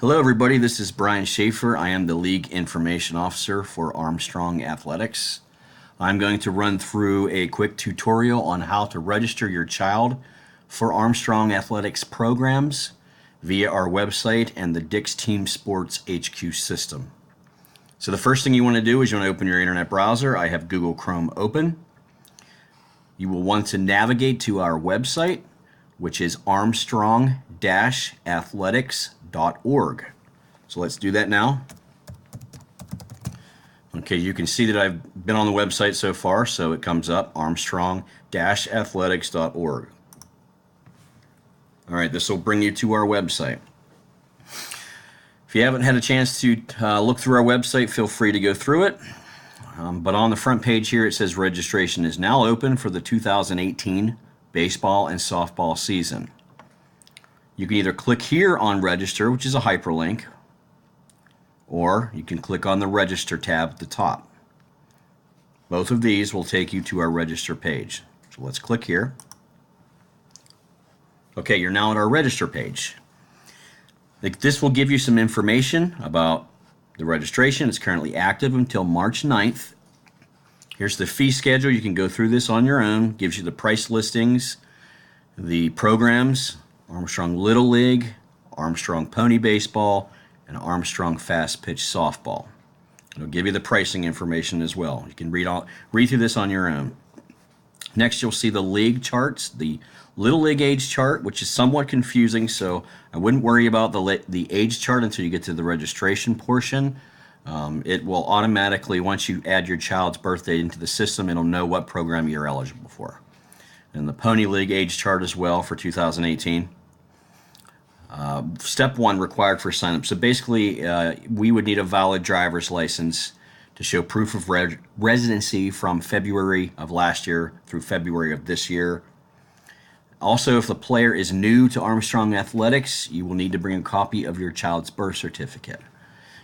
Hello everybody, this is Brian Schaefer. I am the League Information Officer for Armstrong Athletics. I'm going to run through a quick tutorial on how to register your child for Armstrong Athletics programs via our website and the Dick's Team Sports HQ system. So the first thing you want to do is you want to open your internet browser. I have Google Chrome open. You will want to navigate to our website, which is armstrong-athletics.org. So let's do that now. Okay, you can see that I've been on the website so far, so it comes up armstrong-athletics.org. All right, this will bring you to our website. If you haven't had a chance to look through our website, feel free to go through it. But on the front page here, it says registration is now open for the 2018 baseball and softball season. You can either click here on register, which is a hyperlink, or you can click on the register tab at the top. Both of these will take you to our register page. So let's click here. Okay, you're now at our register page. This will give you some information about the registration. It's currently active until March 9th. Here's the fee schedule. You can go through this on your own. Gives you the price listings, the programs, Armstrong Little League, Armstrong Pony Baseball, and Armstrong Fast Pitch Softball. It'll give you the pricing information as well. You can read through this on your own. Next, you'll see the league charts, the Little League age chart, which is somewhat confusing, so I wouldn't worry about the age chart until you get to the registration portion. It will automatically, once you add your child's birthday into the system, it'll know what program you're eligible for. And the Pony League age chart as well for 2018. Step 1 required for sign-up. So basically, we would need a valid driver's license to show proof of residency from February of last year through February of this year. Also, if the player is new to Armstrong Athletics, you will need to bring a copy of your child's birth certificate.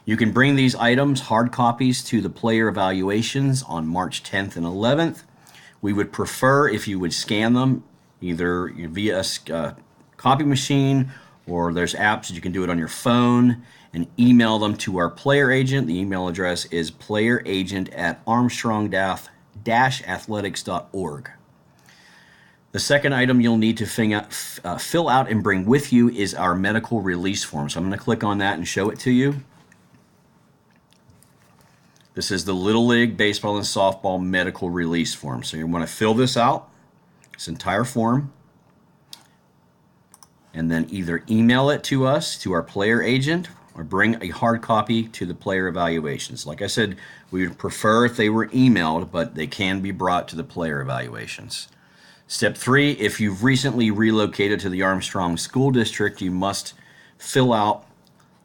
You can bring these items, hard copies, to the player evaluations on March 10th and 11th. We would prefer if you would scan them either via a copy machine, or there's apps that you can do it on your phone, and email them to our player agent. The email address is playeragent@armstrong-athletics.org. The second item you'll need to fill out and bring with you is our medical release form. So I'm going to click on that and show it to you. This is the Little League Baseball and Softball medical release form. So you want to fill this out, this entire form, and then either email it to us, to our player agent, or bring a hard copy to the player evaluations. Like I said, we would prefer if they were emailed, but they can be brought to the player evaluations. Step 3, if you've recently relocated to the Armstrong School District, you must fill out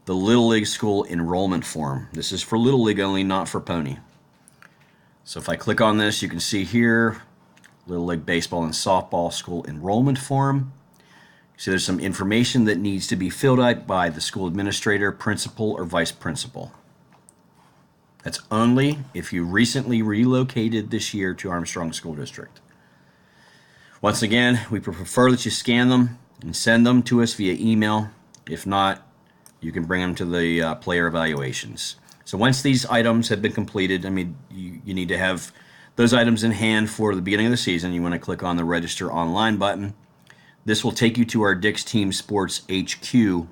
the Little League School Enrollment Form. This is for Little League only, not for Pony. So if I click on this, you can see here, Little League Baseball and Softball School Enrollment Form. So there's some information that needs to be filled out by the school administrator, principal, or vice principal. That's only if you recently relocated this year to Armstrong School District. Once again, we prefer that you scan them and send them to us via email. If not, you can bring them to the player evaluations. So once these items have been completed, you need to have those items in hand for the beginning of the season. You want to click on the Register Online button. This will take you to our Dick's Team Sports HQ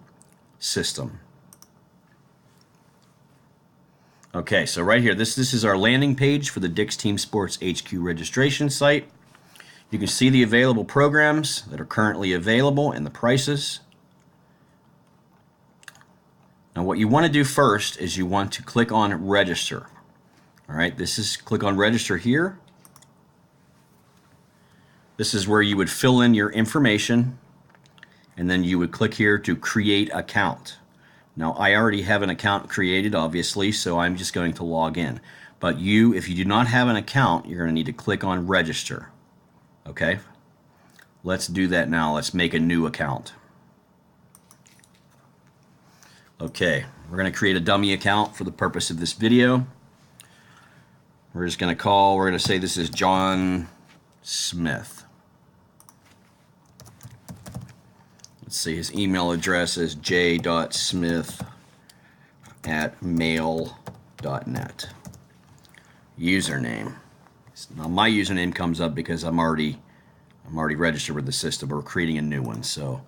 system. Okay, so right here, this is our landing page for the Dick's Team Sports HQ registration site. You can see the available programs that are currently available and the prices. Now what you want to do first is you want to click on Register. All right, click on Register here. This is where you would fill in your information, and then you would click here to create account. Now I already have an account created, obviously, so I'm just going to log in. But if you do not have an account, you're going to need to click on Register. Okay, let's do that now. Let's make a new account. Okay, we're going to create a dummy account for the purpose of this video. We're going to say this is John Smith. Let's see, his email address is j.smith at mail.net. Username. Now my username comes up because I'm already registered with the system. We're creating a new one, so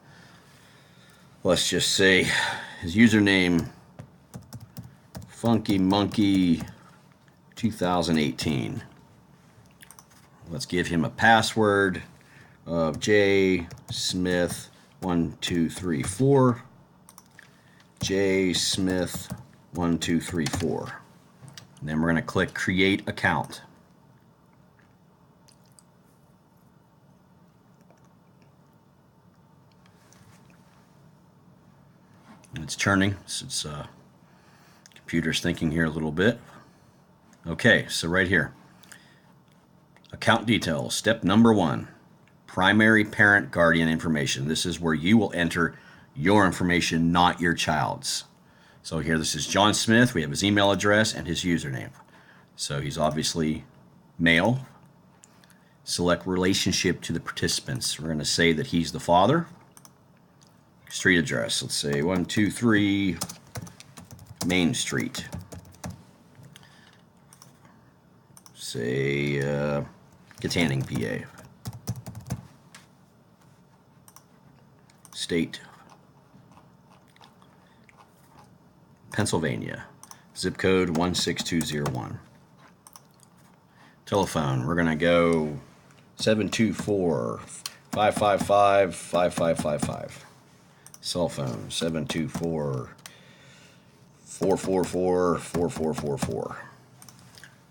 let's just say his username Funky Monkey 2018. Let's give him a password of jsmith1234. jsmith1234. And then we're going to click Create Account. It's churning. It's computer's thinking here a little bit. Okay, so right here, account details. Step number 1, primary parent guardian information. This is where you will enter your information, not your child's. So here, this is John Smith. We have his email address and his username. So he's obviously male. Select relationship to the participants. We're going to say that he's the father. Street address, let's say 123 Main Street. Say Katanning, PA. State, Pennsylvania. Zip code 16201. Telephone, we're going to go 724-555-5555. Cell phone, 724-444-4444.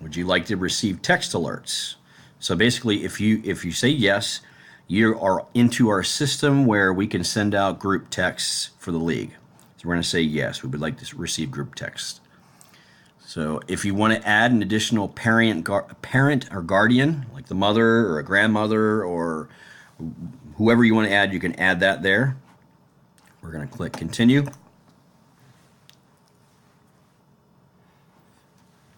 Would you like to receive text alerts? So basically, if you say yes, you are into our system where we can send out group texts for the league. So we're going to say yes, we would like to receive group text. So if you want to add an additional parent or guardian, like the mother or a grandmother or whoever you want to add, you can add that there. We're going to click Continue.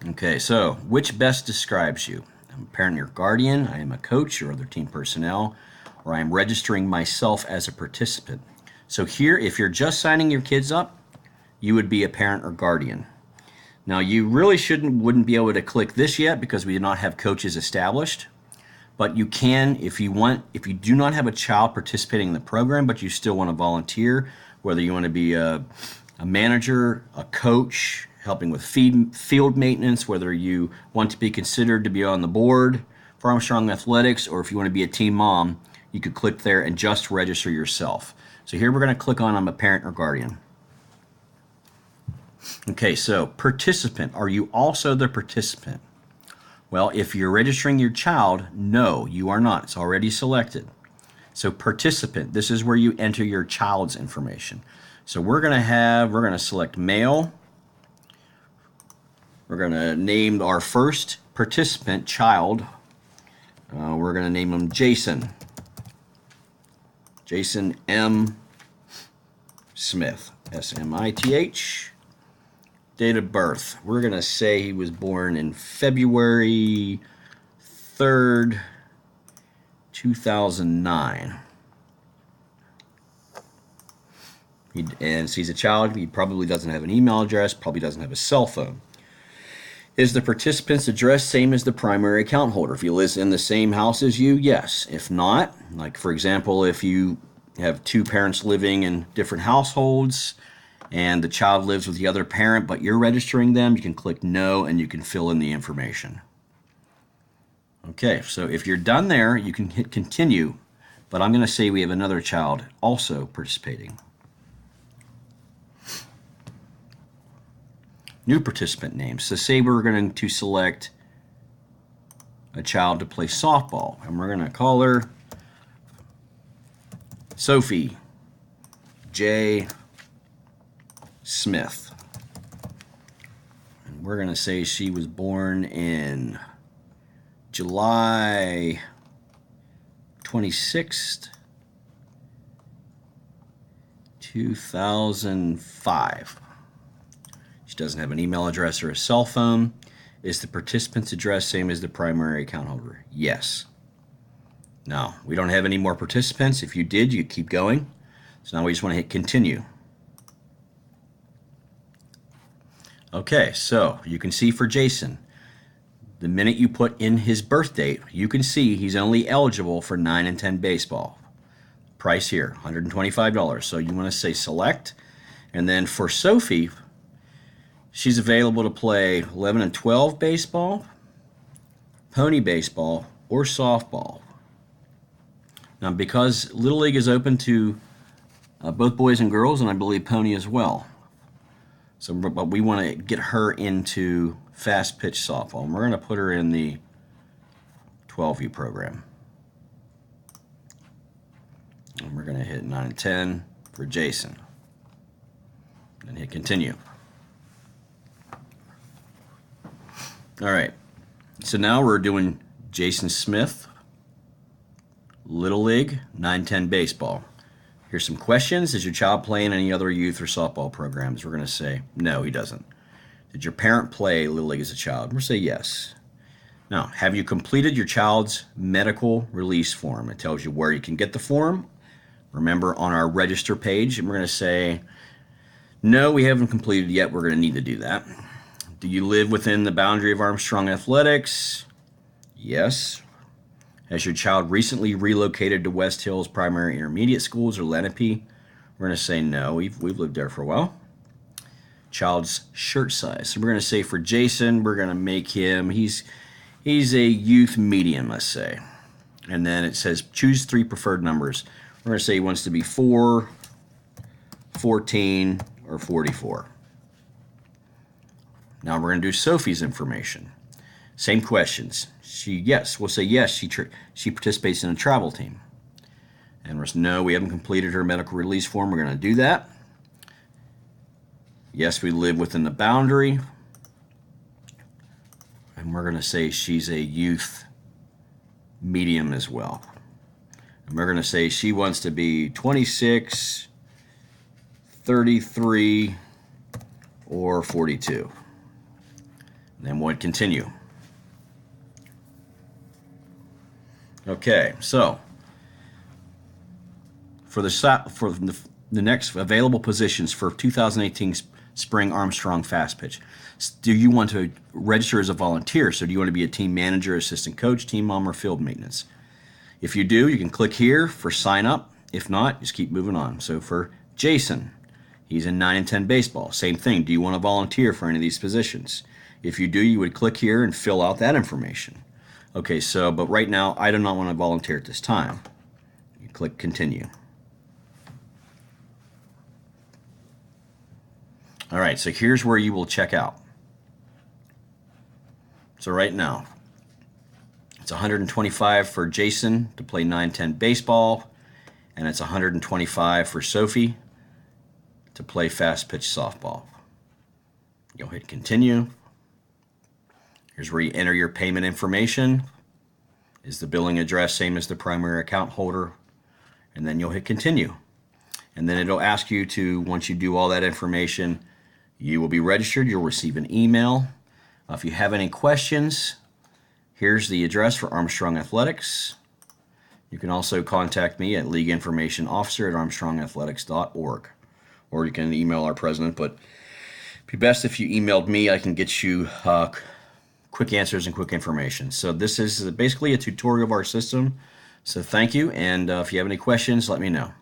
Okay, so which best describes you? I'm a parent or guardian, I am a coach or other team personnel, or I am registering myself as a participant. So here, if you're just signing your kids up, you would be a parent or guardian. Now, you really wouldn't be able to click this yet because we do not have coaches established. But you can, if you want, if you do not have a child participating in the program, but you still want to volunteer, whether you want to be a manager, a coach, helping with field maintenance, whether you want to be considered to be on the board for Armstrong Athletics, or if you want to be a team mom, you could click there and just register yourself. So here we're going to click on I'm a parent or guardian. Okay, so participant. Are you also the participant? Well, if you're registering your child, no, you are not. It's already selected. So participant, this is where you enter your child's information. So we're going to select male. We're going to name our first participant child. We're going to name him Jason. Jason M. Smith. S-M-I-T-H. Date of birth. We're going to say he was born in February 3rd, 2009. And so he's a child. He probably doesn't have an email address, probably doesn't have a cell phone. Is the participant's address same as the primary account holder? If he lives in the same house as you, yes. If not, like for example, if you have two parents living in different households and the child lives with the other parent, but you're registering them, you can click no and you can fill in the information. Okay, so if you're done there, you can hit continue, but I'm going to say we have another child also participating. New participant names. So say we're going to select a child to play softball, and we're going to call her Sophie J. Smith. And we're going to say she was born in July 26th, 2005. She doesn't have an email address or a cell phone. Is the participant's address same as the primary account holder? Yes. No, we don't have any more participants. If you did, you keep going. So now we just want to hit continue. Okay, so you can see for Jason, the minute you put in his birth date, you can see he's only eligible for 9 and 10 baseball. Price here, $125. So you want to say select. And then for Sophie, she's available to play 11 and 12 baseball, pony baseball, or softball. Now, because Little League is open to both boys and girls, and I believe pony as well. So, but we want to get her into fast pitch softball. And we're going to put her in the 12U program. And we're going to hit 9 and 10 for Jason. And hit continue. All right. So now we're doing Jason Smith, Little League, 9-10 baseball. Here's some questions. Is your child playing any other youth or softball programs? We're going to say, no, he doesn't. Did your parent play Little League as a child? We're going to say yes. Now, have you completed your child's medical release form? It tells you where you can get the form. Remember, on our register page, and we're going to say, no, we haven't completed yet. We're going to need to do that. Do you live within the boundary of Armstrong Athletics? Yes. Has your child recently relocated to West Hills Primary Intermediate Schools or Lenape? We're going to say no. We've lived there for a while. Child's shirt size. So we're going to say for Jason, we're going to make him, he's a youth medium, let's say. And then it says choose 3 preferred numbers. We're going to say he wants to be 4, 14, or 44. Now we're going to do Sophie's information. Same questions. We'll say yes, she participates in a travel team. And we're no, we haven't completed her medical release form. We're going to do that. Yes, we live within the boundary. And we're going to say she's a youth medium as well. And we're going to say she wants to be 26, 33, or 42. And then we'll continue. Okay, so for the next available positions for 2018 Spring Armstrong Fast Pitch, do you want to register as a volunteer? So do you want to be a team manager, assistant coach, team mom, or field maintenance? If you do, you can click here for sign up. If not, just keep moving on. So for Jason, he's in 9 and 10 baseball. Same thing. Do you want to volunteer for any of these positions? If you do, you would click here and fill out that information. Okay, so, but right now, I do not want to volunteer at this time. You click continue. All right, so here's where you will check out. So right now, it's $125 for Jason to play 9-10 baseball, and it's $125 for Sophie to play fast pitch softball. You'll hit continue. Here's where you enter your payment information. Is the billing address same as the primary account holder? And then you'll hit continue. And then it'll ask you to, once you do all that information, you will be registered. You'll receive an email. If you have any questions, here's the address for Armstrong Athletics. You can also contact me at leagueinformationofficer@armstrongathletics.org. Or you can email our president, but it'd be best if you emailed me. I can get you quick answers and quick information. So this is basically a tutorial of our system. So thank you, and if you have any questions, let me know.